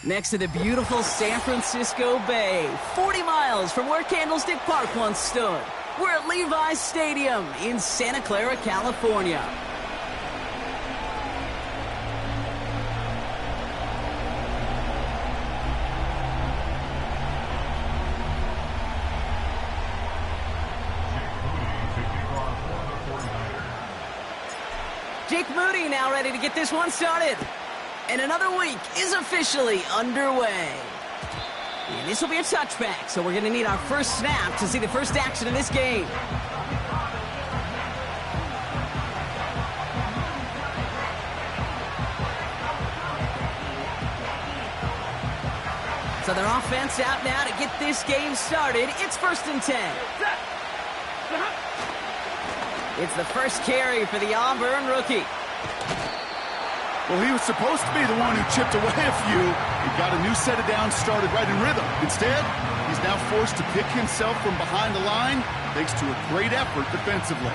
Next to the beautiful San Francisco Bay, 40 miles from where Candlestick Park once stood. We're at Levi's Stadium in Santa Clara, California. Jake Moody now ready to get this one started. And another week is officially underway. And this will be a touchback, so we're going to need our first snap to see the first action of this game. So their offense out now to get this game started. It's 1st and 10. It's the first carry for the Auburn rookie. Well, he was supposed to be the one who chipped away a few. He got a new set of downs started right in rhythm. Instead, he's now forced to pick himself from behind the line thanks to a great effort defensively.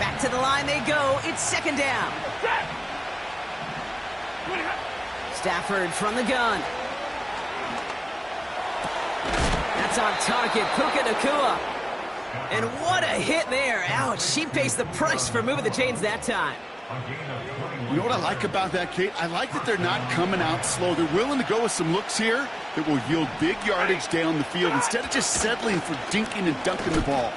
Back to the line they go. It's 2nd down. Stafford from the gun. That's on target. Puka Nacua. And what a hit there. Ouch, she pays the price for moving the chains that time. You know what I like about that, Kate? I like that they're not coming out slow. They're willing to go with some looks here that will yield big yardage down the field instead of just settling for dinking and dunking the ball.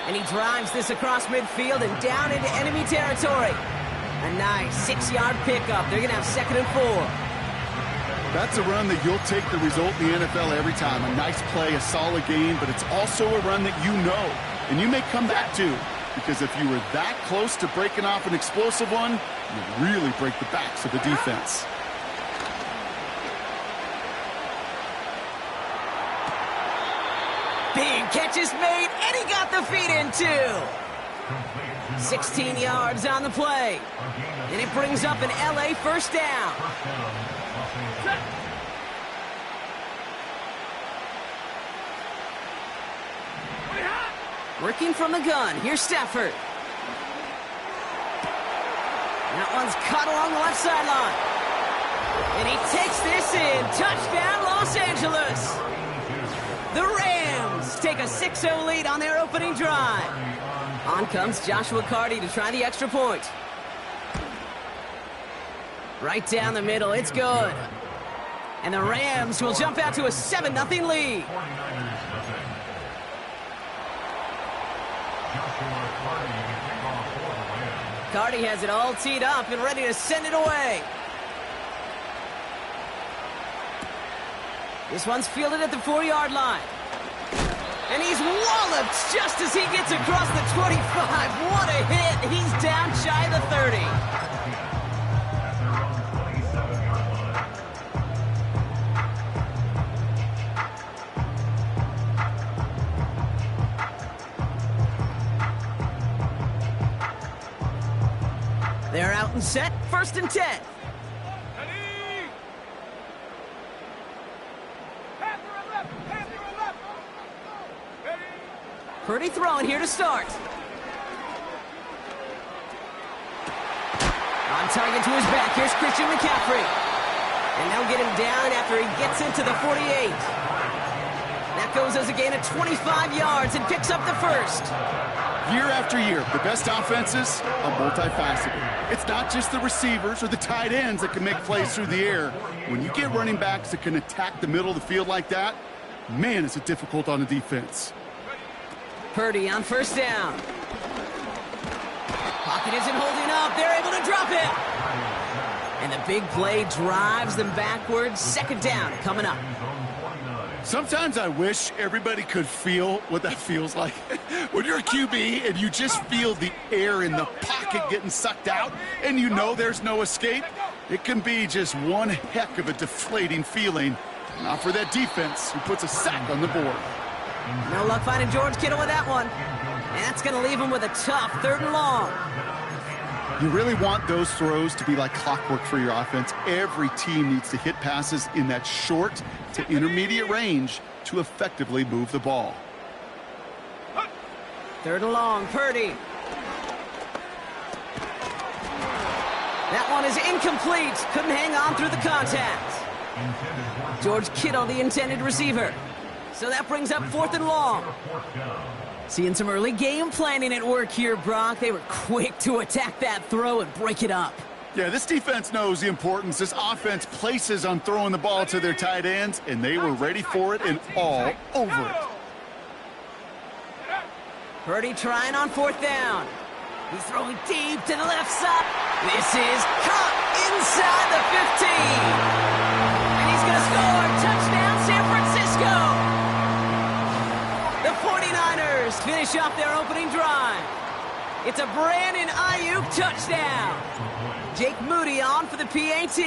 And he drives this across midfield and down into enemy territory. A nice 6-yard pickup. They're going to have 2nd and 4. That's a run that you'll take the result in the NFL every time. A nice play, a solid game, but it's also a run that you know, and you may come back to, because if you were that close to breaking off an explosive one, you really break the backs of the defense. Big catch is made, and he got the feet in too. 16 yards on the play, and it brings up an LA first down. Working from the gun. Here's Stafford. That one's caught along the left sideline. And he takes this in. Touchdown, Los Angeles. The Rams take a 6-0 lead on their opening drive. On comes Joshua Carty to try the extra point. Right down the middle. It's good. And the Rams will jump out to a 7-0 lead. Carty has it all teed up and ready to send it away. This one's fielded at the 4-yard line. And he's walloped just as he gets across the 25. What a hit. He's down shy of the 30. They're out and set. 1st and 10. Purdy throwing here to start. On target to his back. Here's Christian McCaffrey. And they'll get him down after he gets into the 48. That goes as a gain of 25 yards and picks up the first. Year after year, the best offenses are multifaceted. It's not just the receivers or the tight ends that can make plays through the air. When you get running backs that can attack the middle of the field like that, man, is it difficult on the defense. Purdy on 1st down. Pocket isn't holding up. They're able to drop it. And the big play drives them backwards. 2nd down coming up. Sometimes I wish everybody could feel what that feels like. When you're a QB and you just feel the air in the pocket getting sucked out and you know there's no escape, it can be just one heck of a deflating feeling. Not for that defense who puts a sack on the board. No luck finding George Kittle with that one. And that's going to leave him with a tough 3rd and long. You really want those throws to be like clockwork for your offense. Every team needs to hit passes in that short to intermediate range to effectively move the ball. 3rd and long, Purdy. That one is incomplete. Couldn't hang on through the contact. George Kittle, the intended receiver. So that brings up 4th and long. Seeing some early game planning at work here, Brock. They were quick to attack that throw and break it up. Yeah, this defense knows the importance this offense places on throwing the ball to their tight ends, and they were ready for it and all over it. Purdy trying on 4th down. He's throwing deep to the left side. This is caught inside the 15. And he's going to score. Touchdown, San Francisco. The 49ers finish off their opening drive. It's a Brandon Ayuk touchdown. Jake Moody on for the PAT.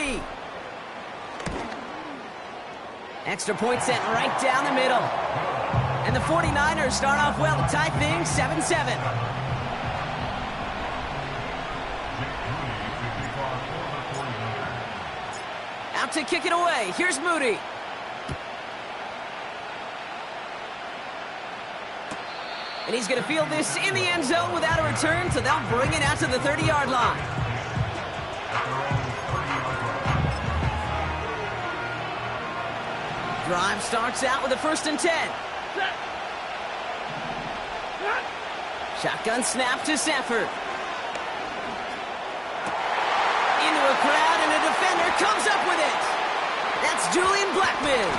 Extra point sent right down the middle. And the 49ers start off well to tie things 7-7. Out to kick it away. Here's Moody. And he's going to field this in the end zone without a return, so they'll bring it out to the 30-yard line. Drive starts out with a 1st and 10. Shotgun snap to Stafford. Into a crowd, and a defender comes up with it. That's Julian Blackmon.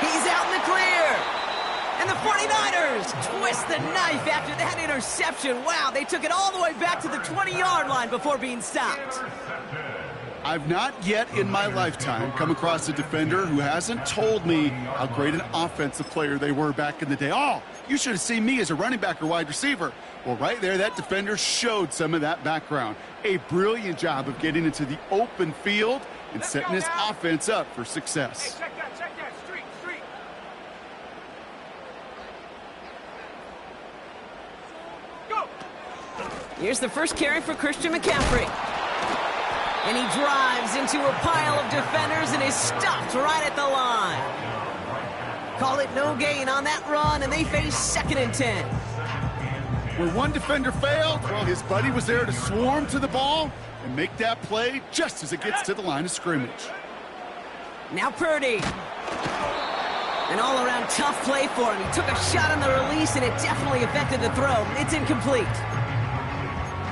He's out in the clear. And the 49ers twist the knife after that interception. Wow, they took it all the way back to the 20-yard line before being stopped. I've not yet in my lifetime come across a defender who hasn't told me how great an offensive player they were back in the day. Oh, you should have seen me as a running back or wide receiver. Well, right there, that defender showed some of that background. A brilliant job of getting into the open field and setting his offense up for success. Hey, check that, street. Go! Here's the first carry for Christian McCaffrey. And he drives into a pile of defenders and is stopped right at the line. Call it no gain on that run, and they face 2nd and 10. Where one defender failed, well, his buddy was there to swarm to the ball and make that play just as it gets to the line of scrimmage. Now Purdy. An all-around tough play for him. He took a shot on the release, and it definitely affected the throw. It's incomplete.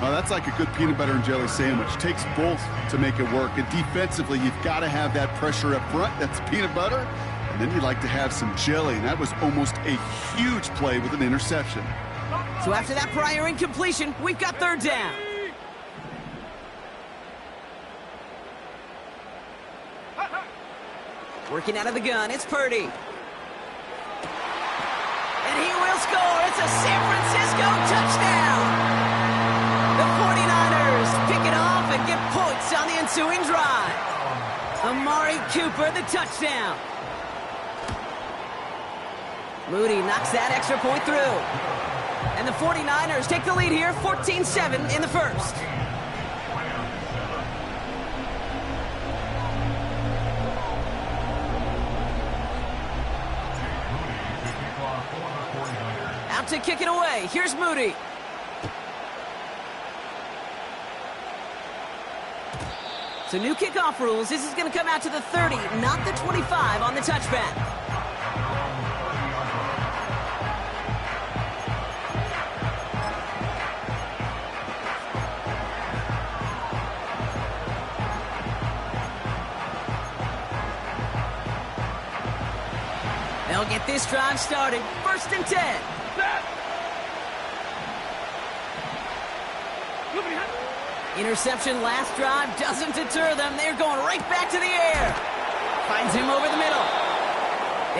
Oh, that's like a good peanut butter and jelly sandwich. Takes both to make it work. And defensively, you've got to have that pressure up front. That's peanut butter. And then you like to have some jelly. And that was almost a huge play with an interception. So after that prior incompletion, we've got 3rd down. Working out of the gun, it's Purdy. And he will score. It's a San Francisco touchdown. The 49ers pick it off and get points on the ensuing drive. Amari Cooper, the touchdown. Moody knocks that extra point through. And the 49ers take the lead here, 14-7 in the first. Out to kick it away. Here's Moody. So new kickoff rules. This is going to come out to the 30, not the 25 on the touchback. They'll get this drive started. 1st and 10. Interception last drive doesn't deter them. They're going right back to the air. Finds him over the middle.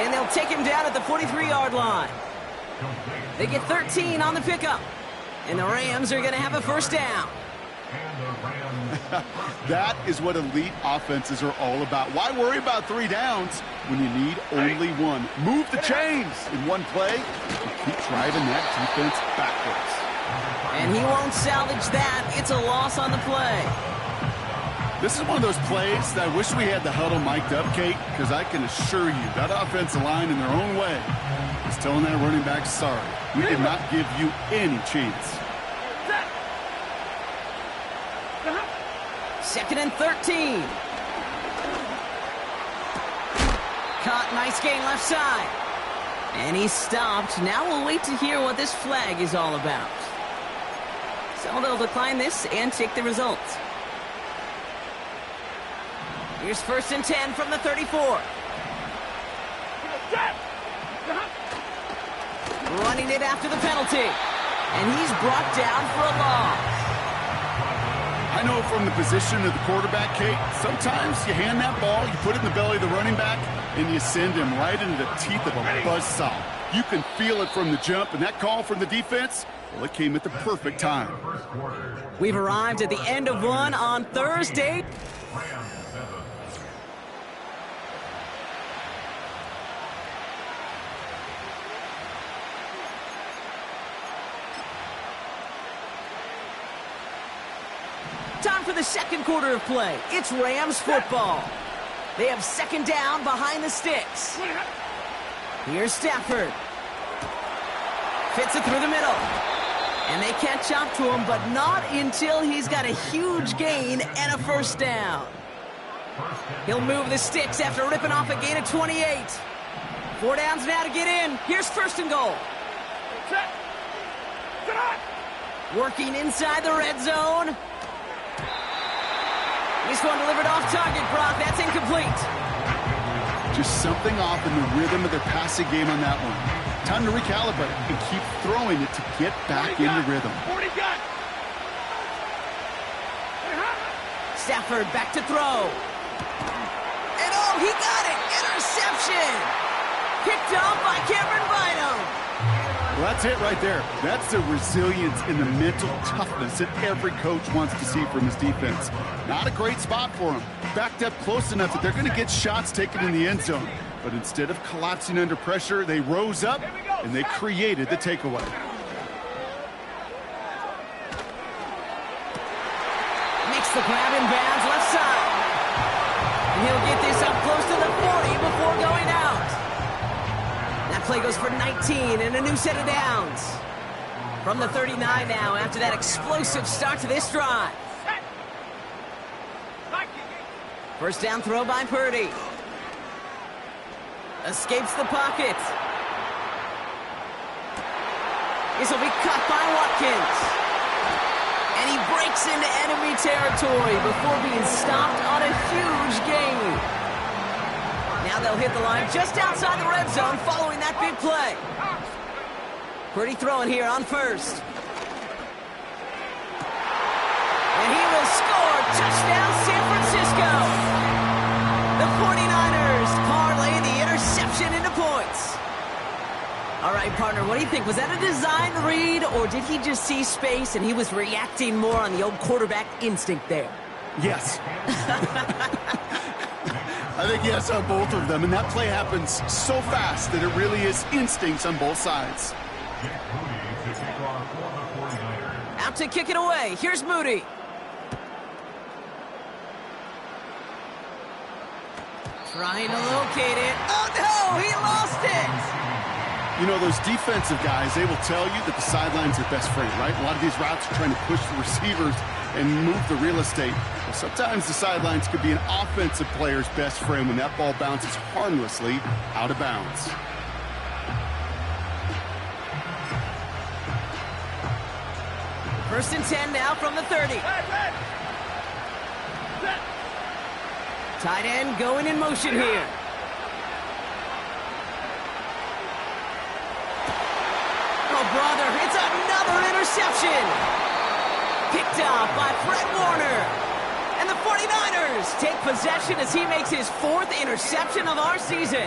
And they'll take him down at the 43-yard line. They get 13 on the pickup. And the Rams are going to have a 1st down. That is what elite offenses are all about. Why worry about 3 downs when you need only 1? Move the chains in one play and keep driving that defense backwards. And he won't salvage that. It's a loss on the play. This is one of those plays that I wish we had the huddle mic'd up, Kate, because I can assure you that offensive line in their own way is telling that running back, sorry, we did not give you any chance. and 13. Caught, nice gain left side. And he's stopped. Now we'll wait to hear what this flag is all about. So they'll decline this and take the result. Here's 1st and 10 from the 34. Running it after the penalty. And he's brought down for a loss. I know from the position of the quarterback, Kate, sometimes you hand that ball, you put it in the belly of the running back, and you send him right into the teeth of a buzzsaw. You can feel it from the jump, and that call from the defense, well, it came at the perfect time. We've arrived at the end of one on Thursday. Time for the second quarter of play. It's Rams football. They have 2nd down behind the sticks. Here's Stafford. Fits it through the middle. And they catch up to him, but not until he's got a huge gain and a 1st down. He'll move the sticks after ripping off a gain of 28. 4 downs now to get in. Here's 1st and goal. Working inside the red zone. This one delivered off target, Brock. That's incomplete. Just something off in the rhythm of their passing game on that one. Time to recalibrate and keep throwing it to get back into rhythm. 40 got. Stafford back to throw. And oh, he got it! Interception! Picked off by Cameron Bynum. Well, that's it right there. That's the resilience and the mental toughness that every coach wants to see from his defense. Not a great spot for him. Backed up close enough that they're going to get shots taken in the end zone. But instead of collapsing under pressure, they rose up and they created the takeaway. Makes the grab in bounds left side. And he'll get this up close to the 40 before going out. That play goes for 19 and a new set of downs. From the 39 now after that explosive start to this drive. 1st down throw by Purdy. Escapes the pocket. This will be cut by Watkins. And he breaks into enemy territory before being stopped on a huge gain. Now they'll hit the line just outside the red zone following that big play. Purdy throwing here on 1st. And he will score. Touchdown San Francisco. The 49ers parlay the interception into points. All right, partner, what do you think? Was that a design read, or did he just see space and he was reacting more on the old quarterback instinct there? Yes. I think yes on both of them, and that play happens so fast that it really is instincts on both sides. Out to kick it away. Here's Moody. Trying to locate it. Oh, no! He lost it! You know, those defensive guys, they will tell you that the sideline's their best friend, right? A lot of these routes are trying to push the receivers and move the real estate. Well, sometimes the sidelines could be an offensive player's best friend when that ball bounces harmlessly out of bounds. First and 10 now from the 30. Tight end going in motion here. Oh, brother, it's another interception. Picked up by Fred Warner. And the 49ers take possession as he makes his 4th interception of our season.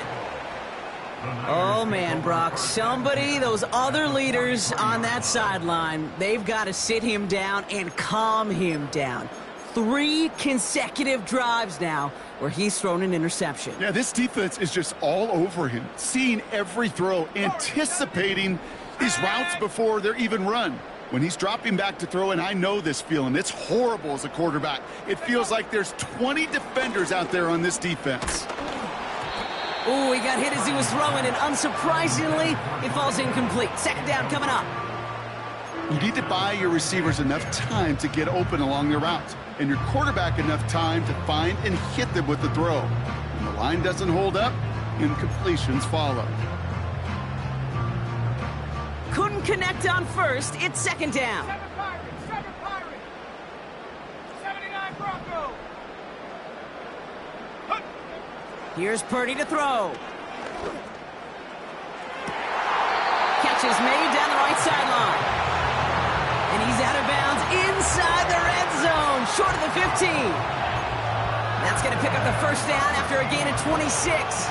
Oh, man, Brock, those other leaders on that sideline, they've got to sit him down and calm him down. 3 consecutive drives now where he's thrown an interception. Yeah, this defense is just all over him, seeing every throw, anticipating these routes before they're even run. When he's dropping back to throw, and I know this feeling, it's horrible as a quarterback. It feels like there's 20 defenders out there on this defense. Oh, he got hit as he was throwing, and unsurprisingly, it falls incomplete. 2nd down coming up. You need to buy your receivers enough time to get open along their routes. and your quarterback enough time to find and hit them with the throw. When the line doesn't hold up, incompletions follow. Couldn't connect on first. It's second down. 7 Pirates. 79 Broncos. Here's Purdy to throw. Catch is made down the right sideline. And he's out of bounds inside the red zone, short of the 15. That's going to pick up the first down after a gain of 26.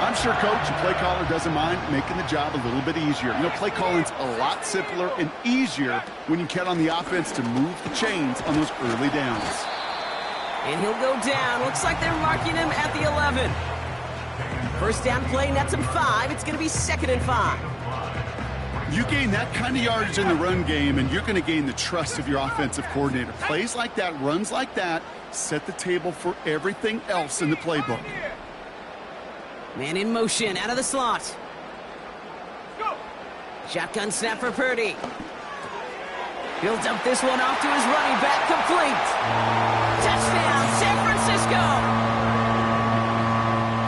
I'm sure coach and play caller doesn't mind making the job a little bit easier. You know, play calling's a lot simpler and easier when you count on the offense to move the chains on those early downs. And he'll go down. Looks like they're marking him at the 11. First down play, nets him 5. It's going to be 2nd and 5. You gain that kind of yardage in the run game, and you're going to gain the trust of your offensive coordinator. Plays like that, runs like that, set the table for everything else in the playbook. Man in motion, out of the slot. Go. Shotgun snap for Purdy. He'll dump this one off to his running back, complete. Touchdown, San Francisco!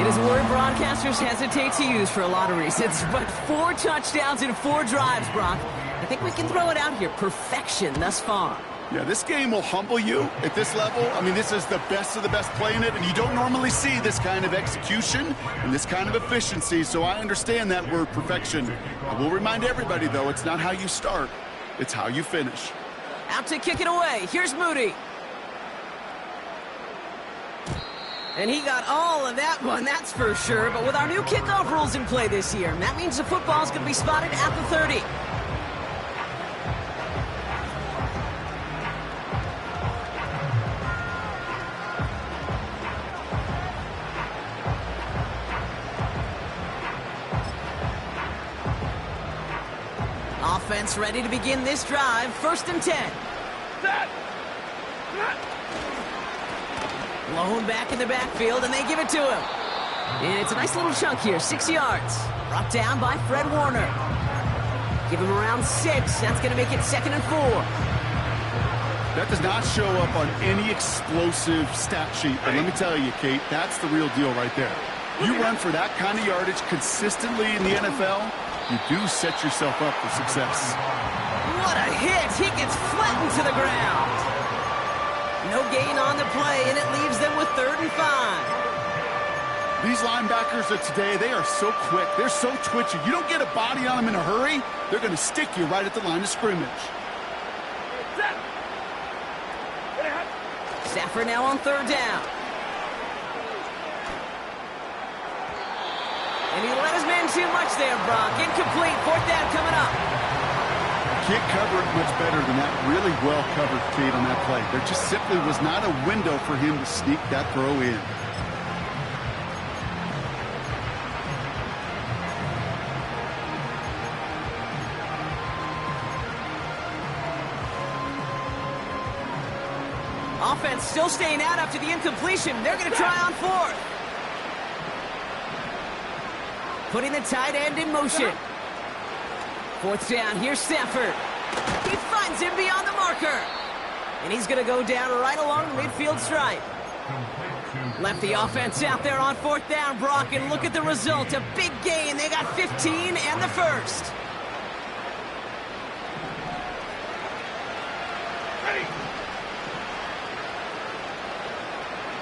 It is a word broadcasters hesitate to use for a lot of reasons, but 4 touchdowns in 4 drives, Brock. I think we can throw it out here. Perfection thus far. Yeah, this game will humble you at this level. I mean, this is the best of the best playing it, and you don't normally see this kind of execution and this kind of efficiency, so I understand that word perfection. I will remind everybody, though, it's not how you start, it's how you finish. Out to kick it away. Here's Moody. And he got all of that one, that's for sure. But with our new kickoff rules in play this year, that means the football's going to be spotted at the 30. Offense ready to begin this drive. 1st and 10. Blown back in the backfield, and they give it to him. And it's a nice little chunk here, 6 yards. Brought down by Fred Warner. Give him around 6. That's going to make it 2nd and 4. That does not show up on any explosive stat sheet, but let me tell you, Kate, that's the real deal right there. You run for that kind of yardage consistently in the NFL, you do set yourself up for success. What a hit! He gets flattened to the ground. No gain on the play, and it leaves them with 3rd and 5. These linebackers of today, they are so quick. They're so twitchy. You don't get a body on them in a hurry, they're going to stick you right at the line of scrimmage. Stafford now on 3rd down. And he let his man too much there, Brock. Incomplete. 4th down coming up. Can't cover it much better than that. Really well covered, Kate, on that play. There just simply was not a window for him to sneak that throw in. Offense still staying out after the incompletion. They're going to try on 4th. Putting the tight end in motion. 4th down. Here's Stafford. He finds him beyond the marker. And he's going to go down right along the midfield stripe. Left the offense out there on 4th down, Brock, and look at the result. A big gain. They got 15 and the 1st.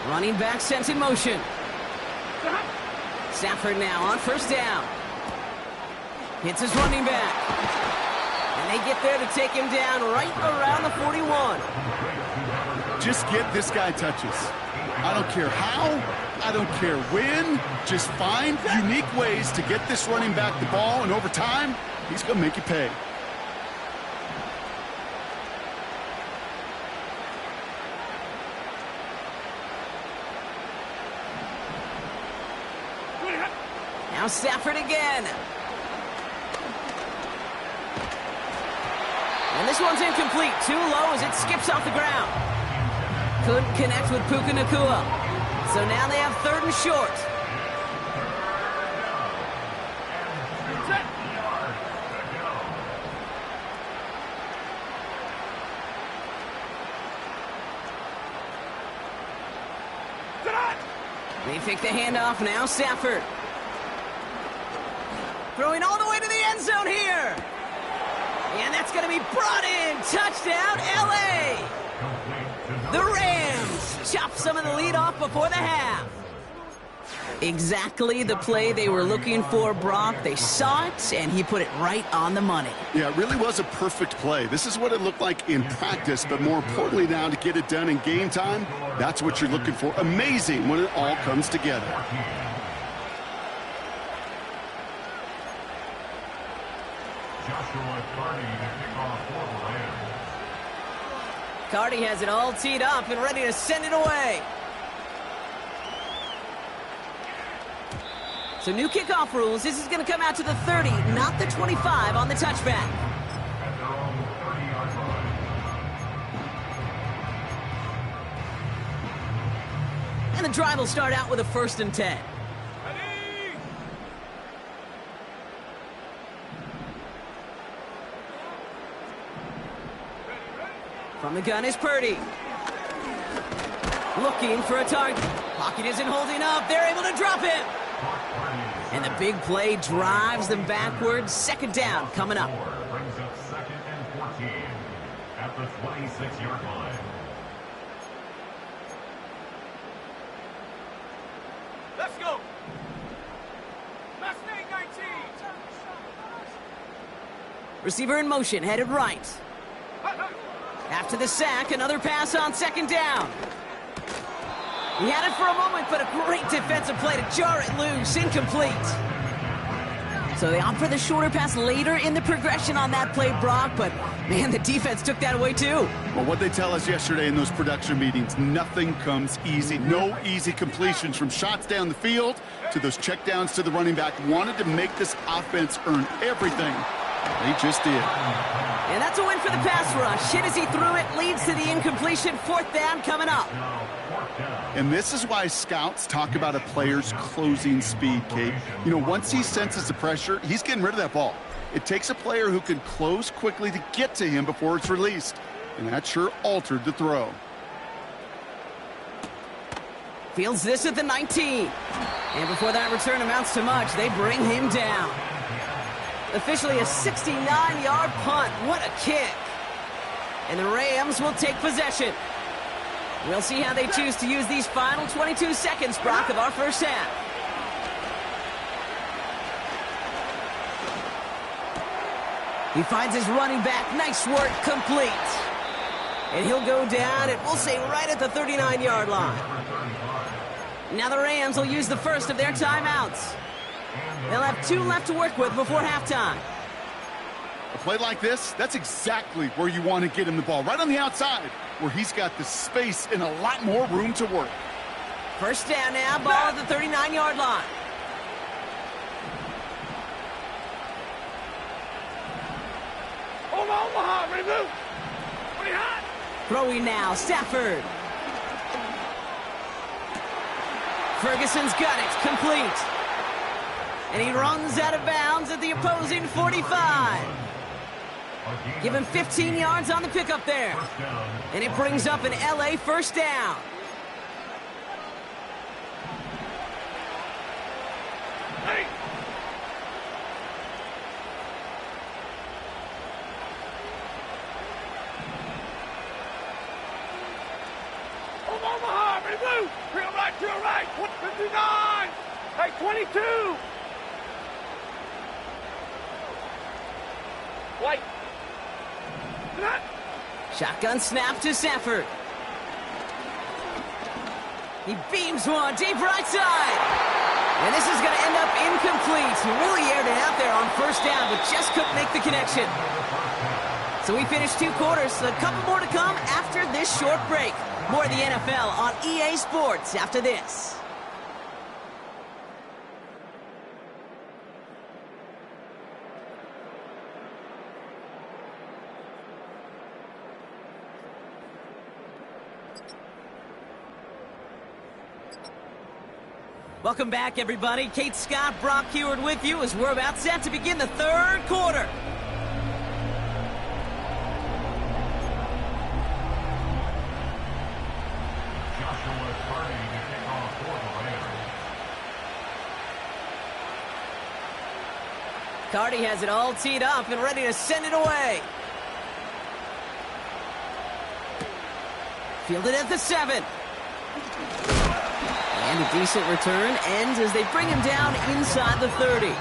Running back sent in motion. Stafford now on 1st down. Hits his running back. And they get there to take him down right around the 41. Just get this guy touches. I don't care how, I don't care when. Just find unique ways to get this running back the ball, and over time, he's going to make you pay. Now Stafford again. And this one's incomplete. Too low as it skips off the ground. Couldn't connect with Puka Nacua. So now they have 3rd and short. They take the handoff now, Stafford. Throwing all the way to the end zone here. And that's going to be brought in. Touchdown, L.A. The Rams chop some of the lead off before the half. Exactly the play they were looking for, Brock. They saw it, and he put it right on the money. Yeah, it really was a perfect play. This is what it looked like in practice, but more importantly now to get it done in game time, that's what you're looking for. Amazing when it all comes together. Joshua Carty to kick off for the Rams. Carty has it all teed up and ready to send it away. So new kickoff rules. This is going to come out to the 30, not the 25 on the touchback. At their own 30-yard line. And the drive will start out with a 1st and 10. Ready? From the gun is Purdy. Looking for a target. Pocket isn't holding up. They're able to drop him. And the big play drives them backwards. 2nd down coming up. Brings up 2nd and 14 at the 26-yard line. Let's go. Mustang 19. Receiver in motion, headed right. After the sack, another pass on 2nd down. He had it for a moment, but a great defensive play to jar it loose. Incomplete. So they opt for the shorter pass later in the progression on that play, Brock, but man, the defense took that away too. Well, what they tell us yesterday in those production meetings, nothing comes easy. No easy completions from shots down the field to those checkdowns to the running back. Wanted to make this offense earn everything. They just did. And that's a win for the pass rush. Hit as he threw it, leads to the incompletion. 4th down coming up. And this is why scouts talk about a player's closing speed, Kate. You know, once he senses the pressure, he's getting rid of that ball. It takes a player who can close quickly to get to him before it's released. And that sure altered the throw. Fields this at the 19. And before that return amounts to much, they bring him down. Officially a 69-yard punt. What a kick. And the Rams will take possession. We'll see how they choose to use these final 22 seconds, Brock, of our first half. He finds his running back. Nice work. Complete. And he'll go down, and we'll say right at the 39-yard line. Now the Rams will use the first of their timeouts. They'll have 2 left to work with before halftime. A play like this, that's exactly where you want to get him the ball. Right on the outside, where he's got the space and a lot more room to work. 1st down now, ball at the 39-yard line. Omaha, remove. Pretty hot. Throwing now, Stafford. Ferguson's got it, complete. And he runs out of bounds at the opposing 45. Give him 15 yards on the pickup there. And it brings up an LA 1st down. Hey. Omaha, remove. To your right, to your right. 59. Hey, 22. White. Shotgun snap to Stafford. He beams one deep right side. And this is going to end up incomplete. He really aired it out there on 1st down, but just couldn't make the connection. So we finished 2 quarters. A couple more to come after this short break. More of the NFL on EA Sports after this. Welcome back, everybody. Kate Scott, Brock Huard with you as we're about set to begin the 3rd quarter. Joshua Carty to kick off for the Rams. McCarty has it all teed up and ready to send it away. Fielded at the 7. And a decent return ends as they bring him down inside the 30.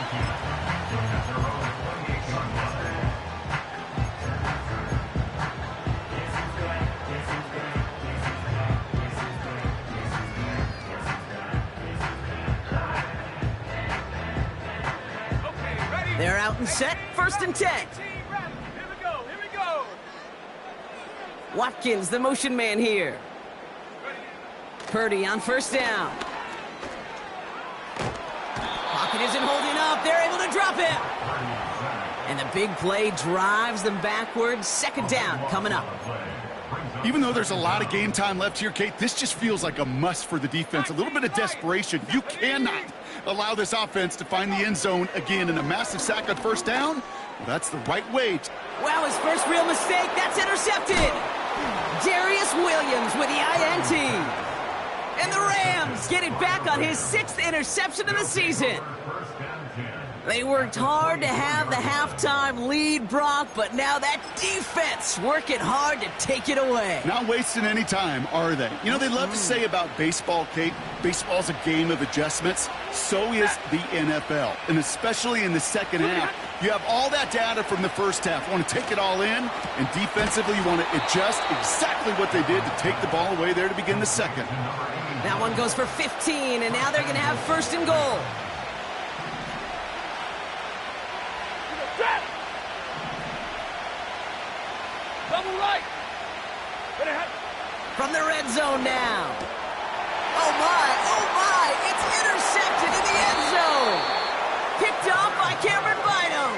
They're out and set, 1st and 10. Here we go. Watkins, the motion man here. Purdy on 1st down. Pocket isn't holding up. They're able to drop it. And the big play drives them backwards. 2nd down coming up. Even though there's a lot of game time left here, Kate, this just feels like a must for the defense. A little bit of desperation. You cannot allow this offense to find the end zone again. In a massive sack on 1st down, well, that's the right way. Wow, his first real mistake. That's intercepted. Darius Williams with the INT. And the Rams get it back on his 6th interception of the season. They worked hard to have the halftime lead, Brock, but now that defense working hard to take it away. Not wasting any time, are they? You know, they love to say about baseball, Kate, baseball's a game of adjustments. So is the NFL, and especially in the 2nd half. You have all that data from the 1st half. You want to take it all in, and defensively you want to adjust exactly what they did to take the ball away there to begin the 2nd. That one goes for 15, and now they're going to have 1st and goal. Double right. From the red zone now. Oh my, it's intercepted in the end zone. Picked off by Cameron Bynum.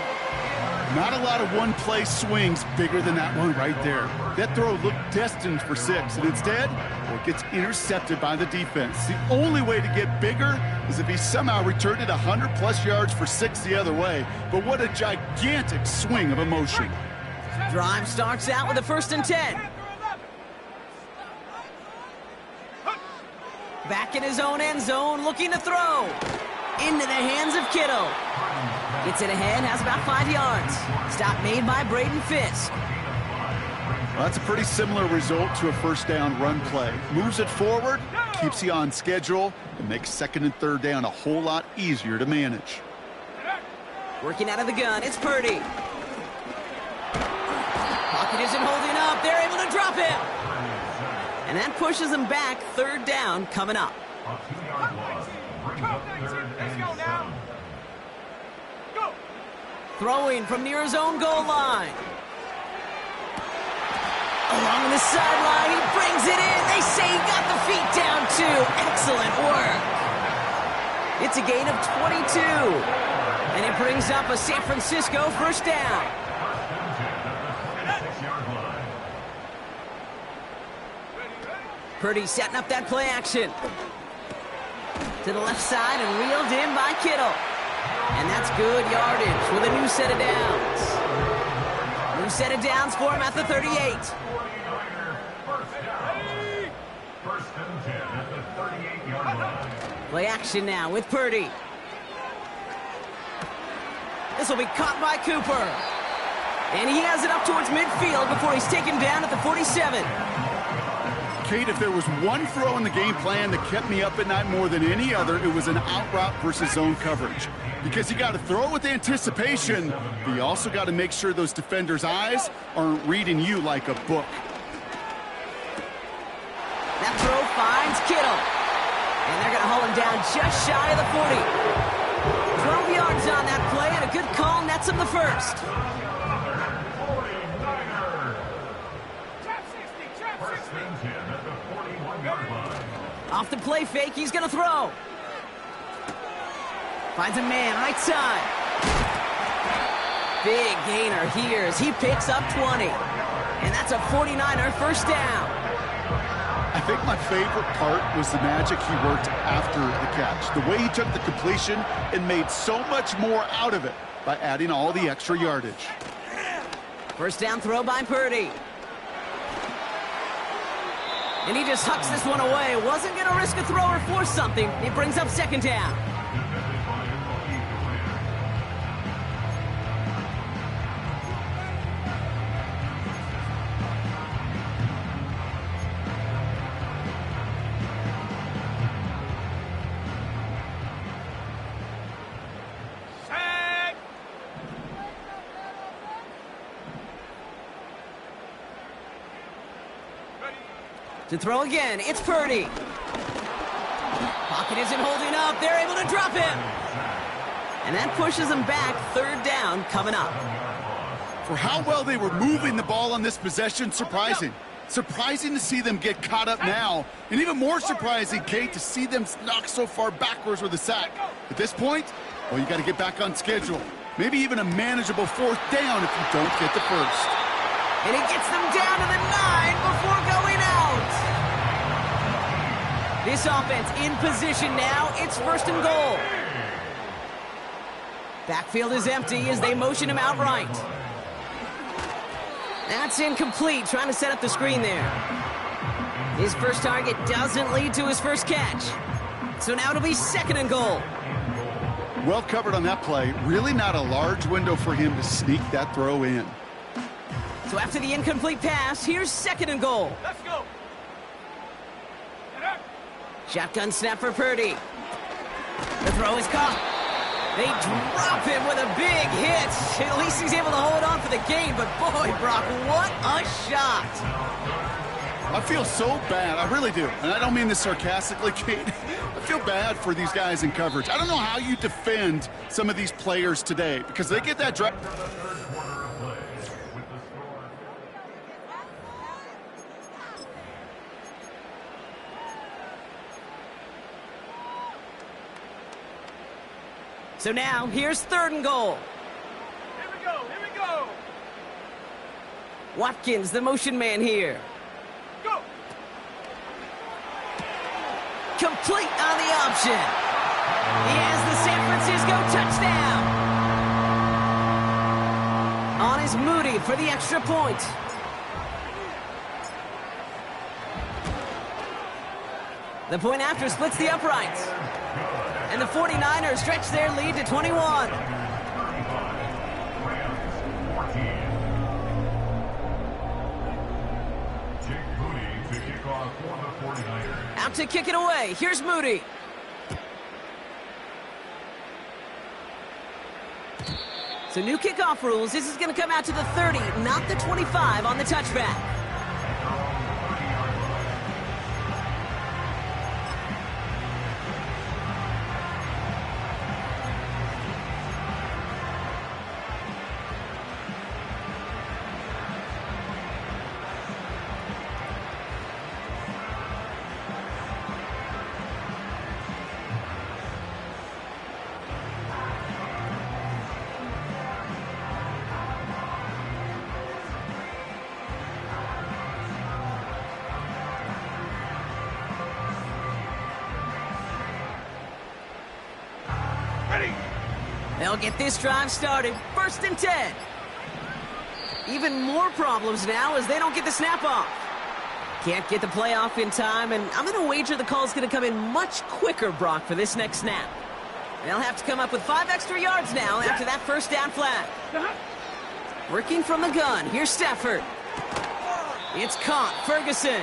Not a lot of one-play swings bigger than that one right there. That throw looked destined for 6, and instead, well, it gets intercepted by the defense. The only way to get bigger is if he somehow returned it 100-plus yards for 6 the other way. But what a gigantic swing of emotion. Drive starts out with a 1st and 10. Back in his own end zone, looking to throw. Into the hands of Kittle. Gets it ahead, has about 5 yards. Stop made by Braden Fisk. Well, that's a pretty similar result to a 1st down run play. Moves it forward, keeps you on schedule, and makes 2nd and 3rd down a whole lot easier to manage. Working out of the gun, it's Purdy. Pocket isn't holding up. They're able to drop it. And that pushes them back. 3rd down coming up. A 2-yard loss brings up 3rd and 7. Throwing from near his own goal line. Along the sideline, he brings it in. They say he got the feet down too. Excellent work. It's a gain of 22. And it brings up a San Francisco 1st down. Purdy setting up that play action. To the left side and reeled in by Kittle. And that's good yardage with a new set of downs. New set of downs for him at the 38. 1st and 10 at the 38-yard line. Play action now with Purdy. This will be caught by Cooper. And he has it up towards midfield before he's taken down at the 47. Kate, if there was one throw in the game plan that kept me up at night more than any other, it was an out route versus zone coverage. Because you got to throw with anticipation, but you also got to make sure those defenders' eyes aren't reading you like a book. That throw finds Kittle. And they're going to haul him down just shy of the 40. 12 yards on that play, and a good call nets him the 1st. Off the play fake, he's going to throw. Finds a man, right side. Big gainer here as he picks up 20. And that's a 49er 1st down. I think my favorite part was the magic he worked after the catch. The way he took the completion and made so much more out of it by adding all the extra yardage. 1st down throw by Purdy. And he just hucks this one away. Wasn't going to risk a throw or force something. He brings up 2nd down. To throw again, it's Purdy. Pocket isn't holding up. They're able to drop him. And that pushes them back. Third down coming up. For how well they were moving the ball on this possession, surprising. Surprising to see them get caught up now. And even more surprising, Kate, to see them knocked so far backwards with a sack. At this point, well, you got to get back on schedule. Maybe even a manageable fourth down if you don't get the first. And he gets them down to the 9 before going out. This offense in position now. It's first and goal. Backfield is empty as they motion him out right. That's incomplete, trying to set up the screen there. His first target doesn't lead to his first catch. So now it'll be second and goal. Well covered on that play. Really not a large window for him to sneak that throw in. So after the incomplete pass, here's second and goal. Let's go. Shotgun snap for Purdy. The throw is caught. They drop him with a big hit. At least he's able to hold on for the game, but boy, Brock, what a shot. I feel so bad. I really do. And I don't mean this sarcastically, Kate. I feel bad for these guys in coverage. I don't know how you defend some of these players today because they get that drop. So now, here's third and goal. Here we go, here we go. Watkins, the motion man here. Go. Complete on the option. He has the San Francisco touchdown. On is Moody for the extra point. The point after splits the uprights. And the 49ers stretch their lead to 21. Out to kick it away. Here's Moody. So new kickoff rules. This is going to come out to the 30, not the 25 on the touchback. They'll get this drive started. First and 10. Even more problems now as they don't get the snap off. Can't get the play off in time, and I'm going to wager the call's going to come in much quicker, Brock, for this next snap. They'll have to come up with 5 extra yards now after that first down flag. Working from the gun. Here's Stafford. It's caught. Ferguson.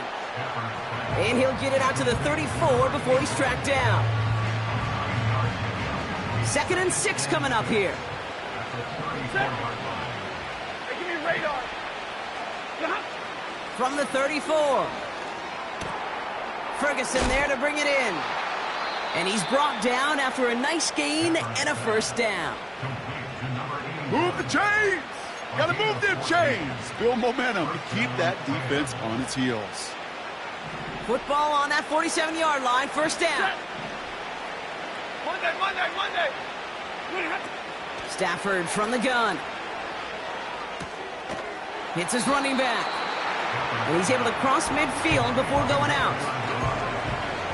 And he'll get it out to the 34 before he's tracked down. Second and 6 coming up here. Hey, give me radar. From the 34. Ferguson there to bring it in. And he's brought down after a nice gain and a first down. Move the chains! Gotta move them chains! Build momentum to keep that defense on its heels. Football on that 47-yard line. First down. Monday. Stafford from the gun. Hits his running back. And he's able to cross midfield before going out.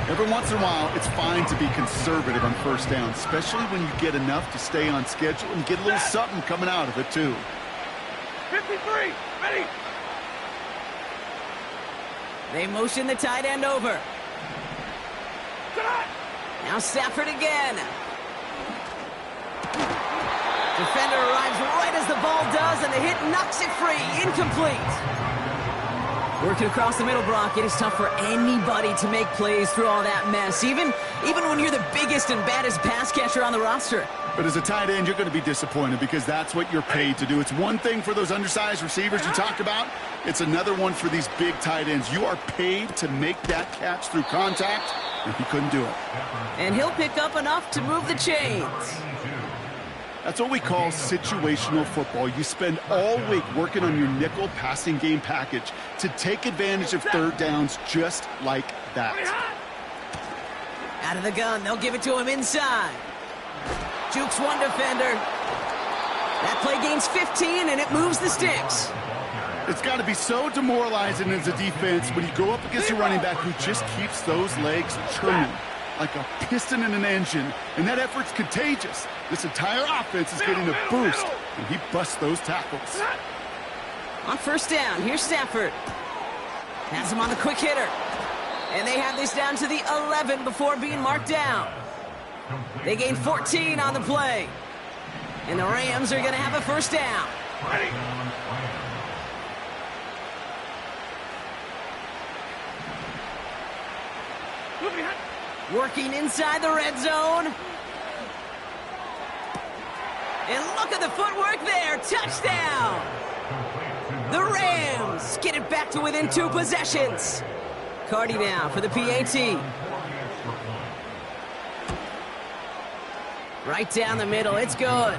Every once in a while, it's fine to be conservative on first down, especially when you get enough to stay on schedule and get a little something coming out of it, too. 53, ready. They motion the tight end over. Now Stafford again. Defender arrives right as the ball does, and the hit knocks it free. Incomplete. Working across the middle, Brock, it is tough for anybody to make plays through all that mess. Even when you're the big biggest and baddest pass catcher on the roster. But as a tight end, you're going to be disappointed because that's what you're paid to do. It's one thing for those undersized receivers you talk about. It's another one for these big tight ends. You are paid to make that catch through contact, and he couldn't do it. And he'll pick up enough to move the chains. That's what we call situational football. You spend all week working on your nickel passing game package to take advantage of third downs just like that. Out of the gun, they'll give it to him inside. Jukes one defender. That play gains 15, and it moves the sticks. It's got to be so demoralizing as a defense when you go up against a running back who just keeps those legs churning like a piston in an engine, and that effort's contagious. This entire offense is getting a boost, and he busts those tackles. On first down, here's Stafford. Has him on the quick hitter. And they have this down to the 11 before being marked down. They gain 14 on the play. And the Rams are going to have a first down. Working inside the red zone. And look at the footwork there. Touchdown. The Rams get it back to within 2 possessions. Cardi now for the PAT. Right down the middle. It's good.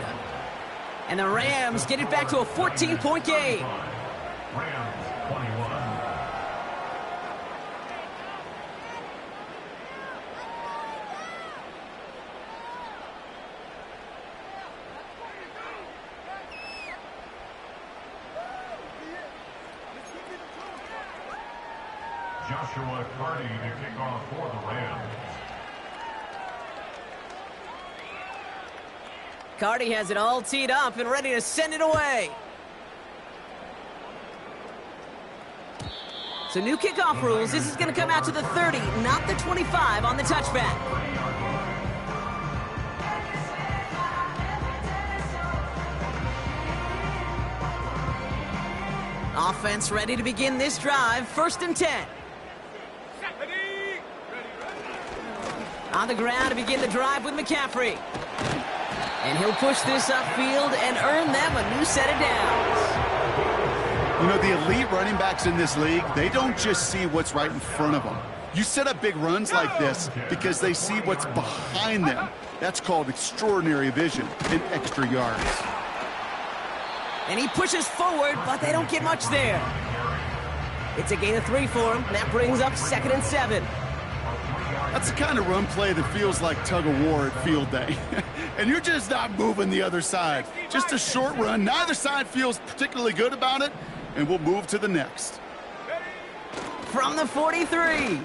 And the Rams get it back to a 14-point game. Joshua Cardi to kick off for the Rams. Cardi has it all teed up and ready to send it away. So new kickoff rules. This is going to come out to the 30, not the 25 on the touchback. Offense ready to begin this drive. 1st and 10. On the ground to begin the drive with McCaffrey. And he'll push this upfield and earn them a new set of downs. You know, the elite running backs in this league, they don't just see what's right in front of them. You set up big runs like this because they see what's behind them. That's called extraordinary vision and extra yards. And he pushes forward, but they don't get much there. It's a gain of 3 for him. That brings up 2nd and 7. That's the kind of run play that feels like tug-of-war at field day. And you're just not moving the other side. Just a short run. Neither side feels particularly good about it, and we'll move to the next. From the 43.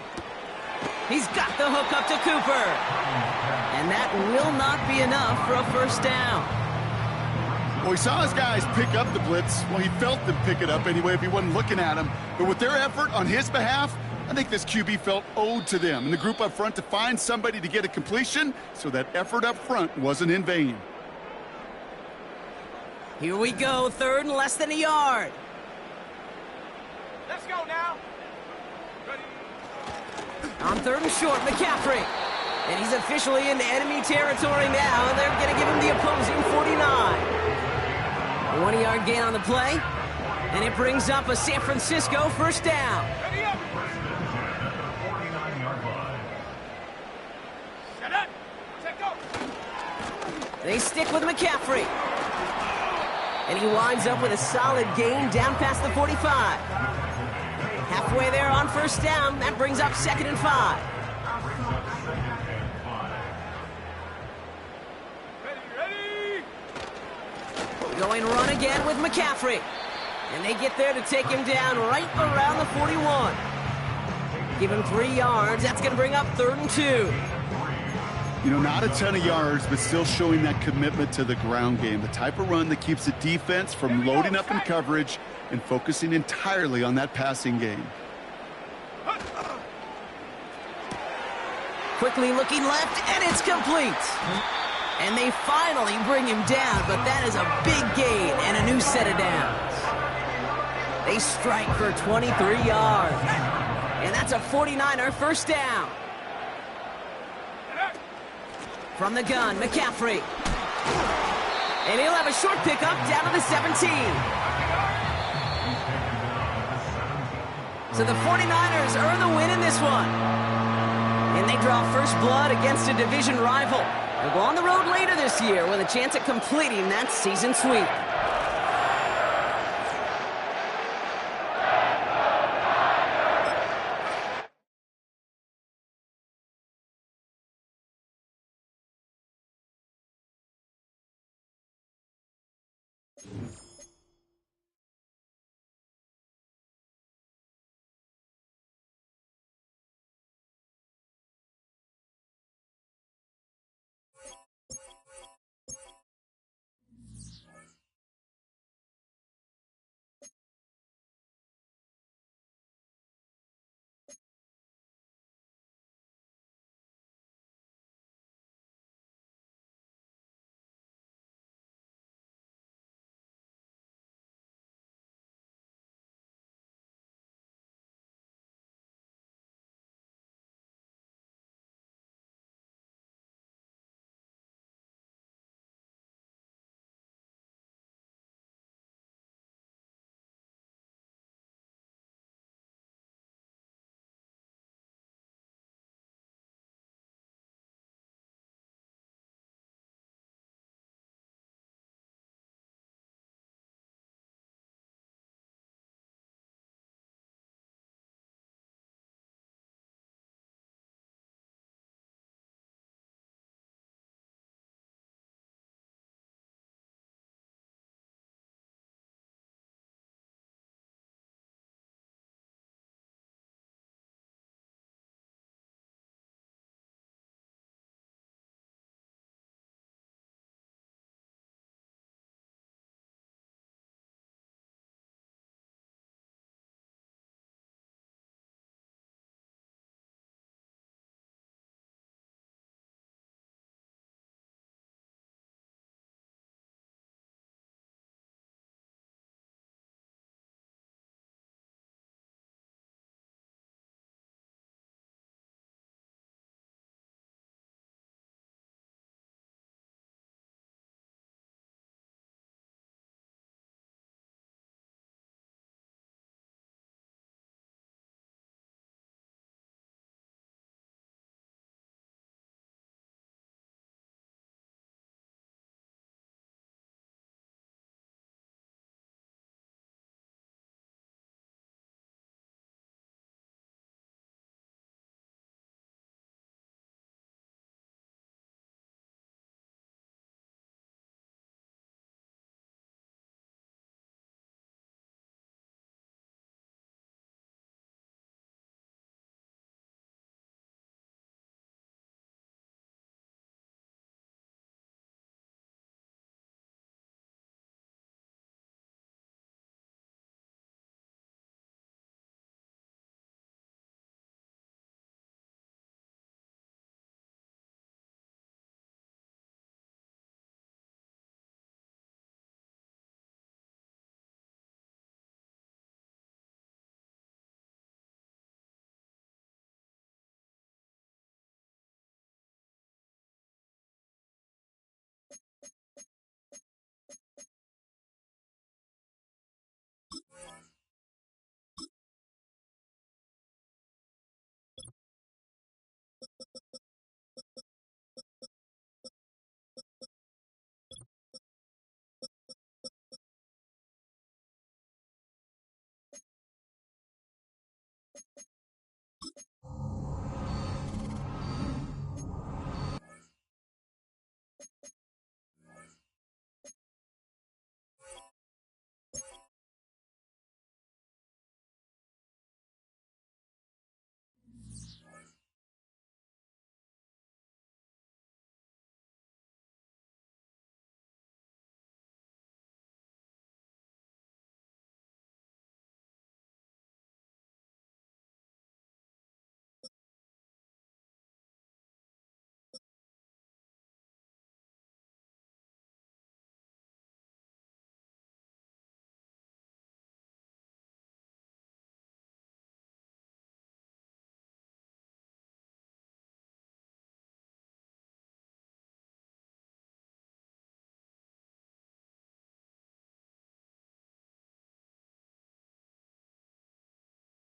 He's got the hook up to Cooper. And that will not be enough for a first down. Well, he saw his guys pick up the blitz. Well, he felt them pick it up anyway if he wasn't looking at him. But with their effort on his behalf, I think this QB felt owed to them and the group up front to find somebody to get a completion, so that effort up front wasn't in vain. Here we go, 3rd and less than a yard. Let's go now. Ready. On 3rd and short, McCaffrey. And he's officially into enemy territory now. They're going to give him the opposing 49. A 1-yard gain on the play. And it brings up a San Francisco first down. Ready up. Set up. Set go. They stick with McCaffrey. And he winds up with a solid gain down past the 45. Halfway there on first down. That brings up 2nd and 5. Ready. Going run again with McCaffrey. And they get there to take him down right around the 41. Give him 3 yards. That's going to bring up 3rd and 2. You know, not a ton of yards, but still showing that commitment to the ground game. The type of run that keeps the defense from loading up in coverage and focusing entirely on that passing game. Quickly looking left, and it's complete. And they finally bring him down, but that is a big gain and a new set of downs. They strike for 23 yards. And that's a 49er first down. From the gun, McCaffrey. And he'll have a short pickup down to the 17. So the 49ers earn the win in this one. And they draw first blood against a division rival. They'll go on the road later this year with a chance at completing that season sweep.